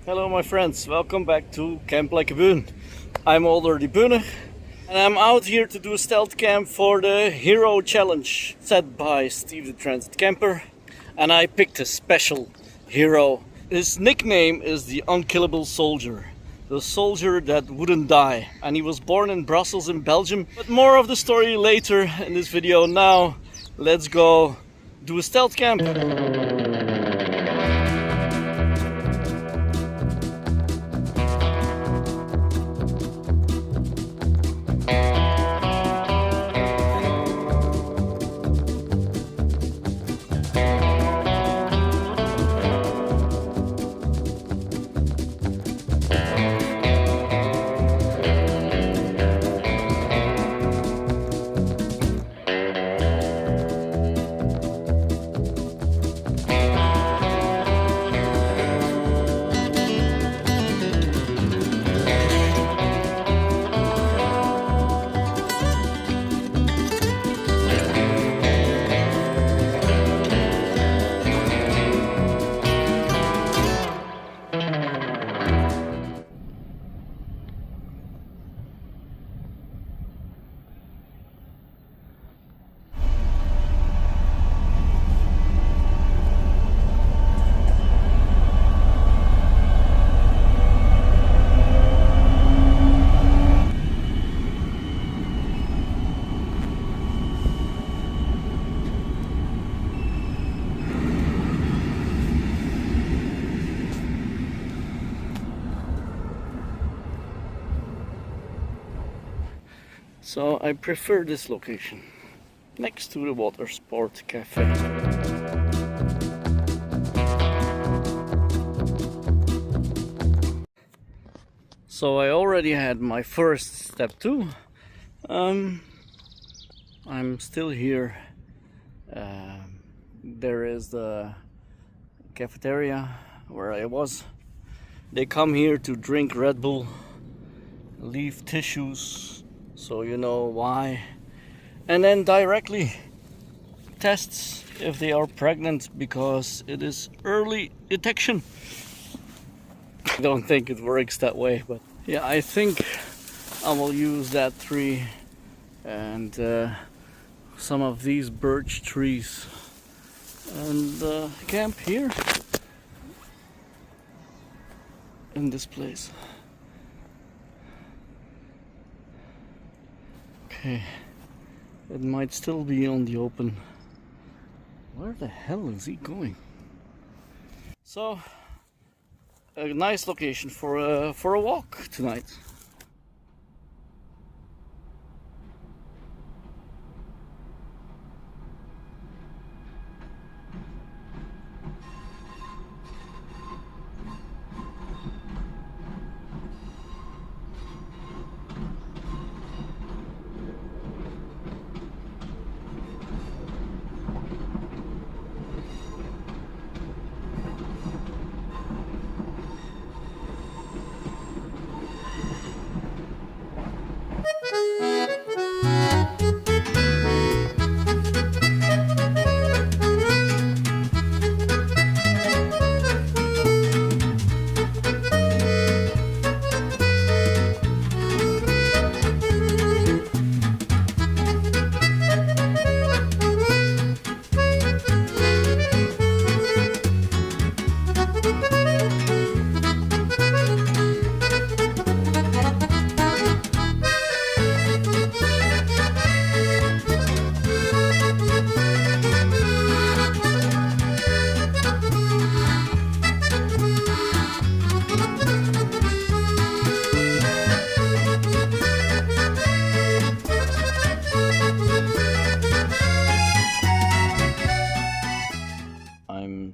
Hello my friends, welcome back to Camp Like a Boon. I'm Older de Boone and I'm out here to do a stealth camp for the Hero Challenge set by Steve the Transit Camper, and I picked a special hero. His nickname is the Unkillable Soldier, the soldier that wouldn't die, and he was born in Brussels in Belgium, but more of the story later in this video. Now let's go do a stealth camp. So I prefer this location, next to the water sport cafe. So I already had my first step too. I'm still here. There is the cafeteria where I was. They come here to drink Red Bull, leave tissues, so you know why, and then directly tests if they are pregnant, because it is early detection. I don't think it works that way, but yeah, I think I will use that tree and some of these birch trees and camp here in this place. Okay, it might still be on the open. Where the hell is he going? So, a nice location for a walk tonight.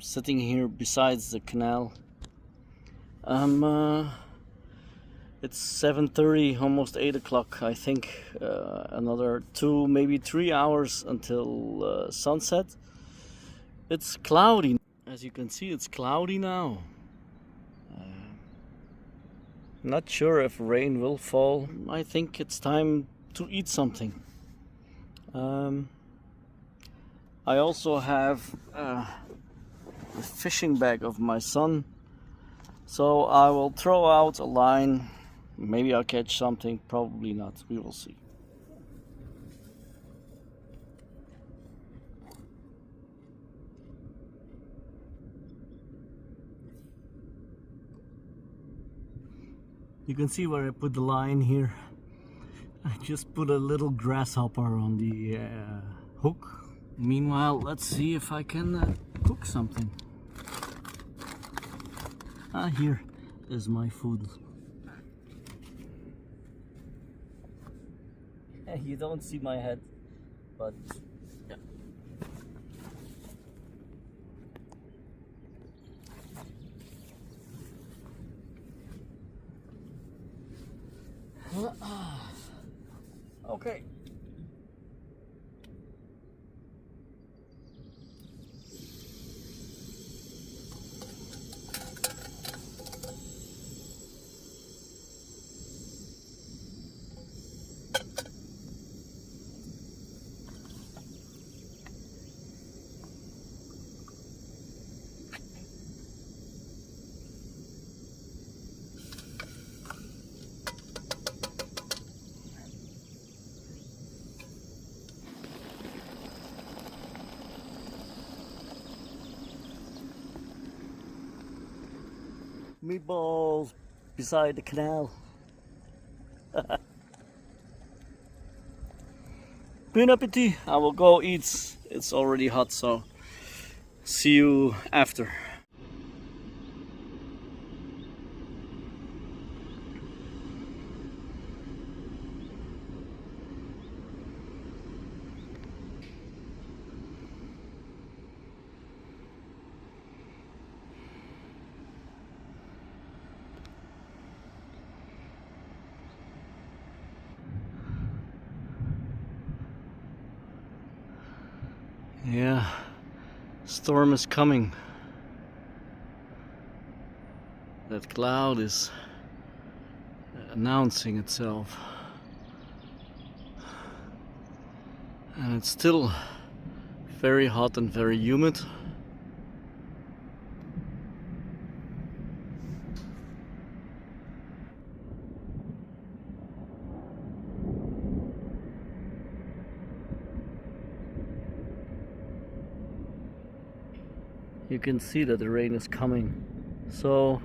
Sitting here besides the canal. It's 7:30, almost 8 o'clock. I think another 2, maybe 3 hours until sunset. It's cloudy. As you can see, it's cloudy now. Not sure if rain will fall. I think it's time to eat something. I also have the fishing bag of my son, So I will throw out a line. Maybe I'll catch something, probably not. We will see. You can see where I put the line here. I just put a little grasshopper on the hook. Meanwhile, let's see if I can cook something. Here is my food. You don't see my head, but yeah. Okay. Meatballs beside the canal. Bon appetit. I will go eat. It's already hot, so see you after. Yeah, storm is coming. That cloud is announcing itself. And it's still very hot and very humid. You can see that the rain is coming. So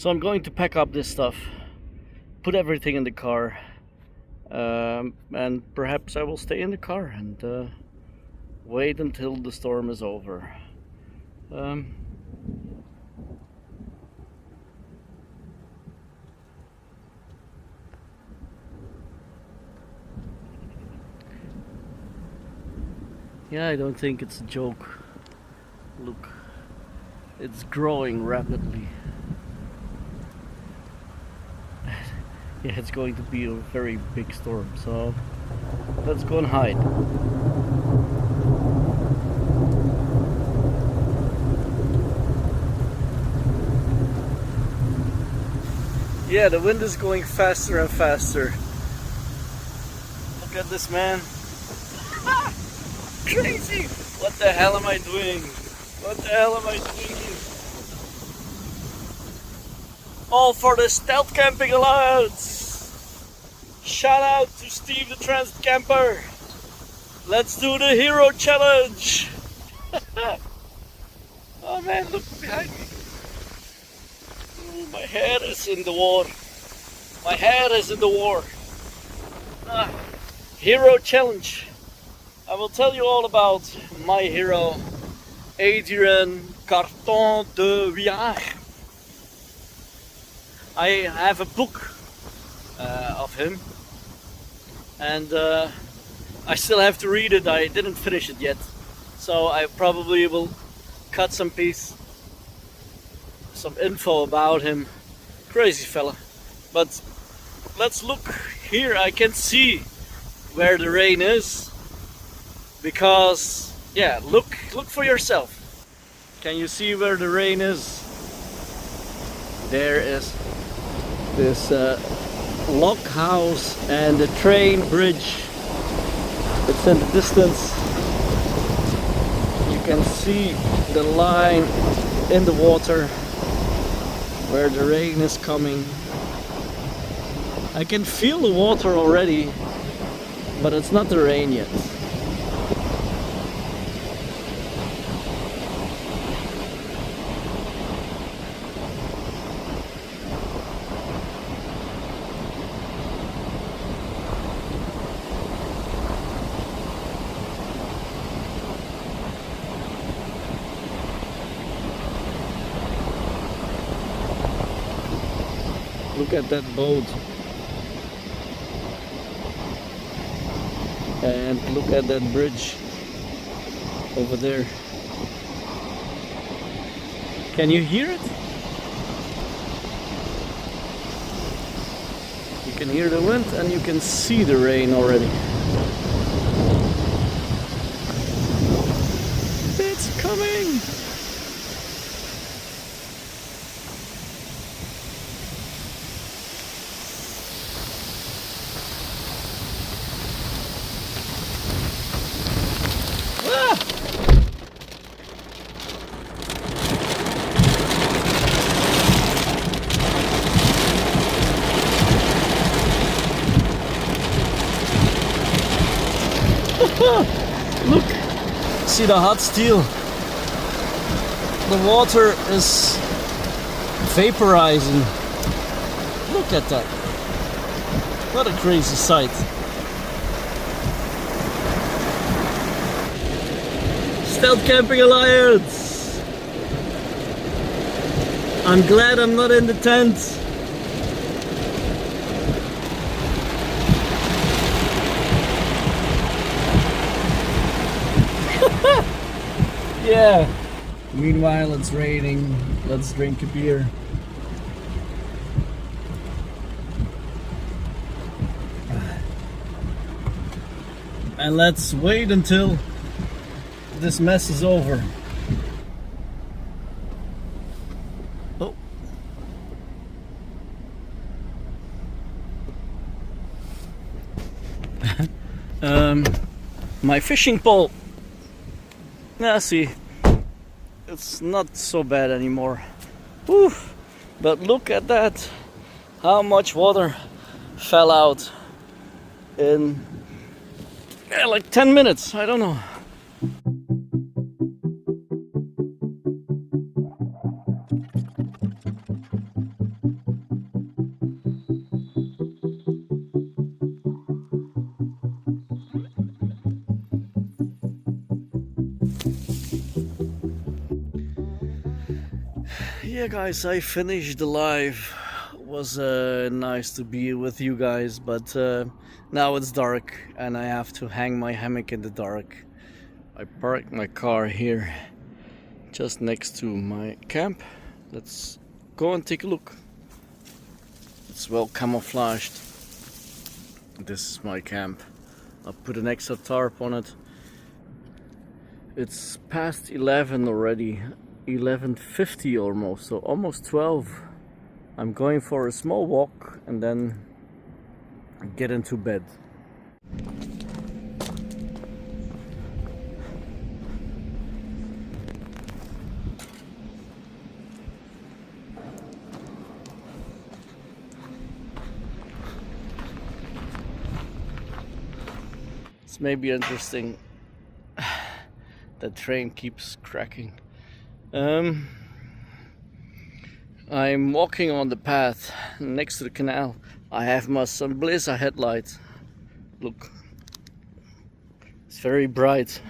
I'm going to pack up this stuff, put everything in the car, and perhaps I will stay in the car and wait until the storm is over. Yeah, I don't think it's a joke. Look, it's growing rapidly. Yeah, it's going to be a very big storm, so let's go and hide. Yeah, the wind is going faster and faster. Look at this, man. Crazy! What the hell am I doing? What the hell am I doing here? All for the Stealth Camping Alliance! Shout out to Steve the Transit Camper! Let's do the Hero Challenge! Oh man, look behind me! Oh, my head is in the water. My head is in the water. Hero Challenge! I will tell you all about my hero, Adrien Carton de Viard. I have a book of him, and I still have to read it. I didn't finish it yet, so I probably will cut some info about him. Crazy fella. But let's look here. I can see where the rain is, because yeah, look for yourself. Can you see where the rain is? There is this log house and the train bridge. It's in the distance. You can see the line in the water. where the rain is coming. I can feel the water already, but it's not the rain yet. Look at that boat. And look at that bridge over there. Can you hear it? You can hear the wind and you can see the rain already. It's coming! Look, see the hot steel. The water is vaporizing. Look at that. What a crazy sight. Stealth Camping Alliance. I'm glad I'm not in the tent. Yeah. Meanwhile, it's raining. Let's drink a beer. And let's wait until this mess is over. Oh. My fishing pole. Yeah, see, it's not so bad anymore. Whew. But look at that, how much water fell out in like 10 minutes, I don't know. Yeah guys, I finished the live. It was nice to be with you guys, but now it's dark and I have to hang my hammock in the dark. I parked my car here just next to my camp. Let's go and take a look. It's well camouflaged. This is my camp. I'll put an extra tarp on it. It's past 11 already. 11:50 almost, so almost 12. I'm going for a small walk and then get into bed. It's maybe interesting. The train keeps cracking. I'm walking on the path next to the canal. I have my Sunbliza headlight. Look, it's very bright.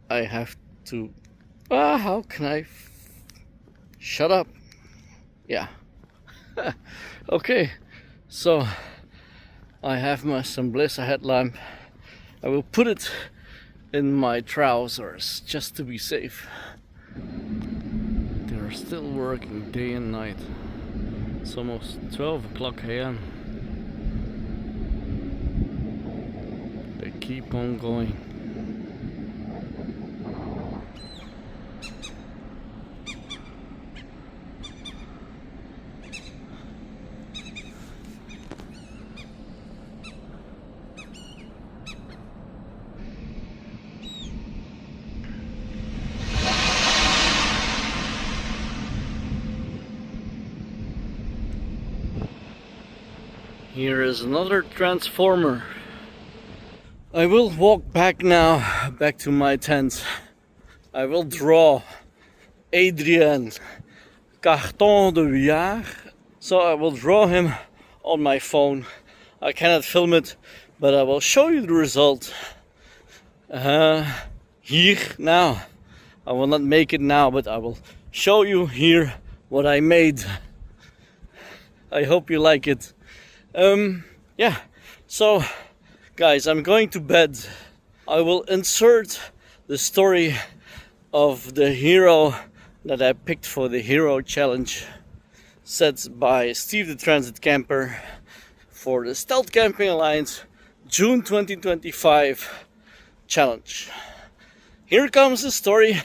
I have to... how can I... Shut up. Yeah. Okay, so I have my Sunbliza headlamp. I will put it in my trousers just to be safe. They're still working day and night. It's almost 12 o'clock a.m. They keep on going. Here is another transformer. I will walk back now, back to my tent. I will draw Adrien Carton de Huillard. So I will draw him on my phone. I cannot film it, but I will show you the result. Here now. I will not make it now, but I will show you here what I made. I hope you like it. Yeah, so guys, I'm going to bed. I will insert the story of the hero that I picked for the hero challenge set by Steve the Transit Camper for the Stealth Camping Alliance June 2025 challenge. Here comes the story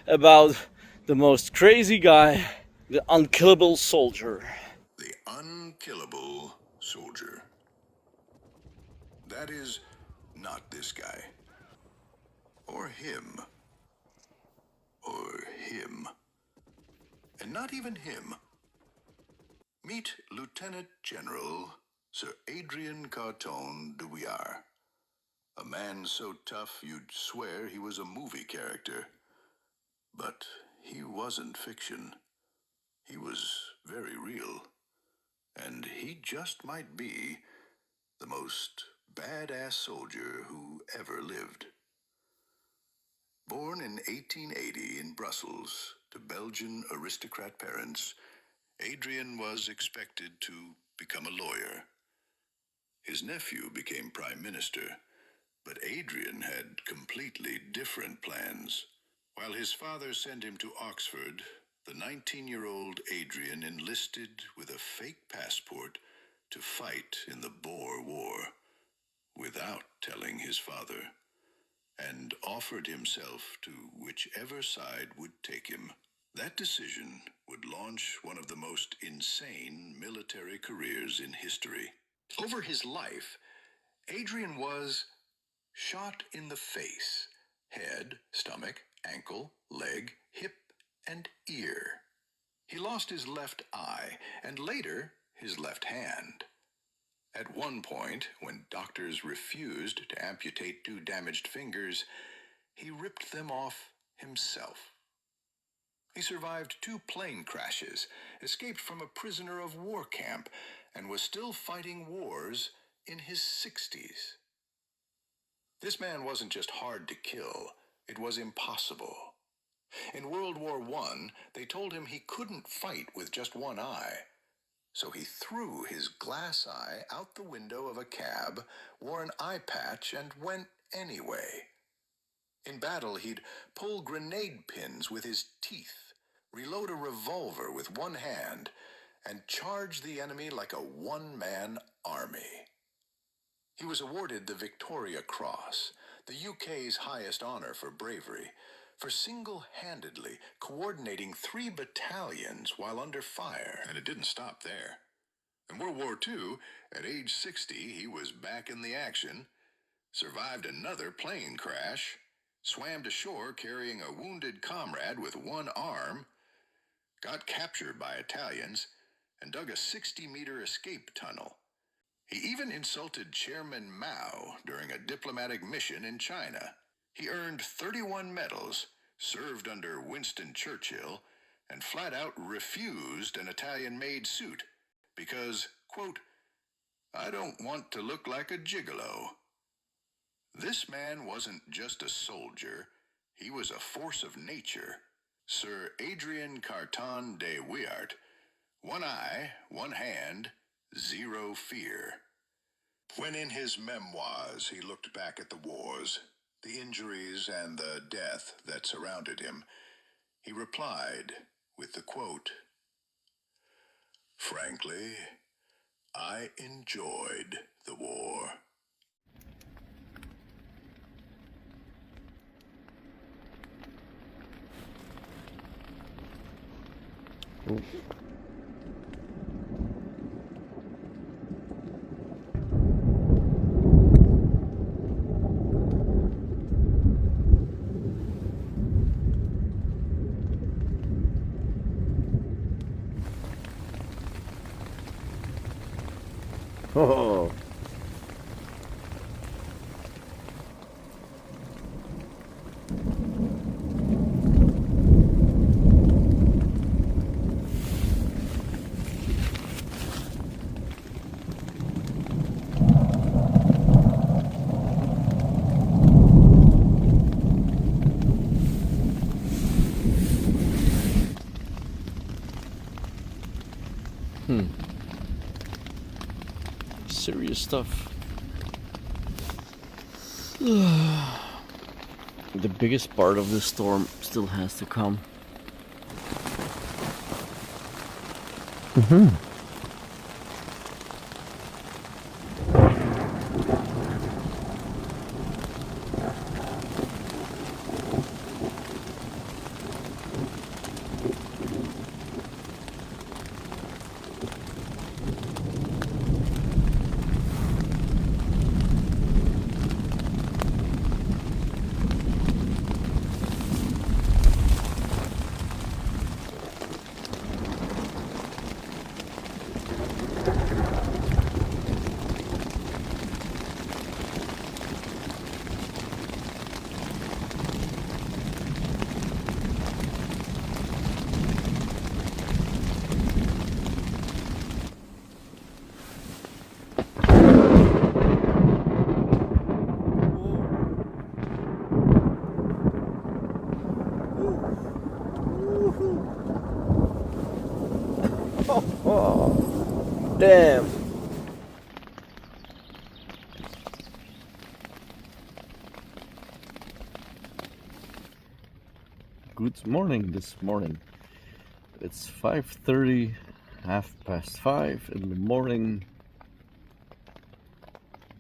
about the most crazy guy, the unkillable soldier. The unkillable soldier. That is not this guy. Or him. Or him. And not even him. Meet Lieutenant General Sir Adrien Carton de Huillard. A man so tough you'd swear he was a movie character. But he wasn't fiction. He was very real. And he just might be the most badass soldier who ever lived. Born in 1880 in Brussels to Belgian aristocrat parents, Adrien was expected to become a lawyer. His nephew became prime minister, but Adrien had completely different plans. While his father sent him to Oxford, the 19-year-old Adrien enlisted with a fake passport to fight in the Boer War without telling his father, and offered himself to whichever side would take him. That decision would launch one of the most insane military careers in history. Over his life, Adrien was shot in the face, head, stomach, ankle, leg, hip, and ear. He lost his left eye and later his left hand. At one point, when doctors refused to amputate 2 damaged fingers, he ripped them off himself. He survived 2 plane crashes, escaped from a prisoner of war camp, and was still fighting wars in his 60s. This man wasn't just hard to kill, it was impossible. In World War I, they told him he couldn't fight with just one eye. So he threw his glass eye out the window of a cab, wore an eye patch, and went anyway. In battle, he'd pull grenade pins with his teeth, reload a revolver with one hand, and charge the enemy like a one-man army. He was awarded the Victoria Cross, the UK's highest honor for bravery, for single-handedly coordinating 3 battalions while under fire. And it didn't stop there. In World War II, at age 60, he was back in the action, survived another plane crash, swam to shore carrying a wounded comrade with one arm, got captured by Italians, and dug a 60-meter escape tunnel. He even insulted Chairman Mao during a diplomatic mission in China. He earned 31 medals, served under Winston Churchill, and flat out refused an Italian-made suit because, quote, "I don't want to look like a gigolo." This man wasn't just a soldier, he was a force of nature. Sir Adrien Carton de Huillard. One eye, one hand, zero fear. When in his memoirs he looked back at the wars, the injuries and the death that surrounded him, he replied with the quote, "Frankly, I enjoyed the war." Oh. Serious stuff. The biggest part of this storm still has to come. Oh, damn. Good morning this morning. It's 5:30, 5:30 in the morning.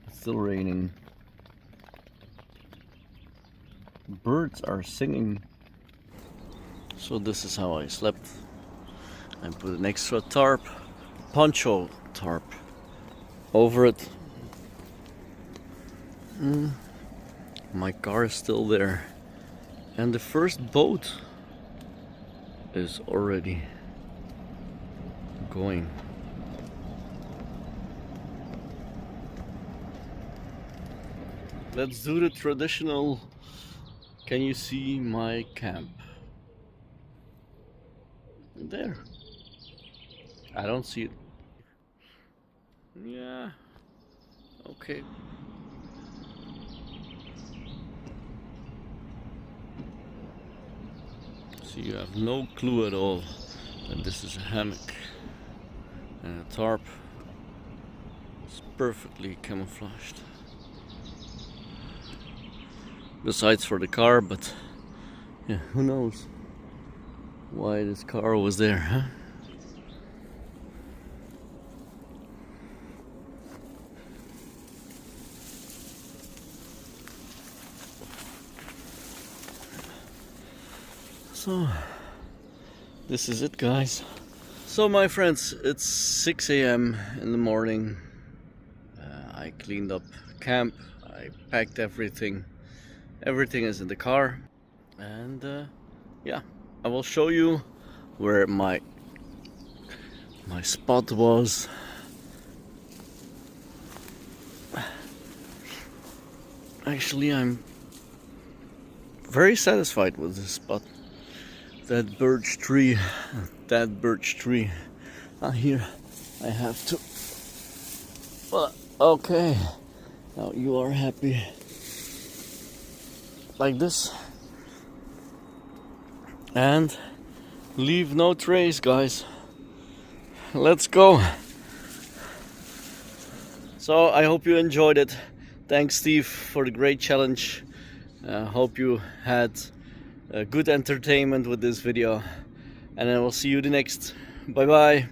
It's still raining. Birds are singing. So this is how I slept. I put an extra tarp, poncho tarp, over it. My car is still there, and the first boat is already going. Let's do the traditional. Can you see my camp? There. I don't see it. Yeah. Okay. So you have no clue at all that this is a hammock and a tarp. It's perfectly camouflaged. Besides for the car, but yeah, who knows why this car was there, huh? So this is it, guys. So my friends, it's 6 a.m. in the morning. I cleaned up camp, I packed everything. Everything is in the car, and yeah, I will show you where my spot was. Actually, I'm very satisfied with this spot. That birch tree, here I have to. Well, okay, now you are happy. Like this, and leave no trace, guys. Let's go. So I hope you enjoyed it. Thanks, Steve, for the great challenge. Hope you had good entertainment with this video, and I will see you the next. Bye bye.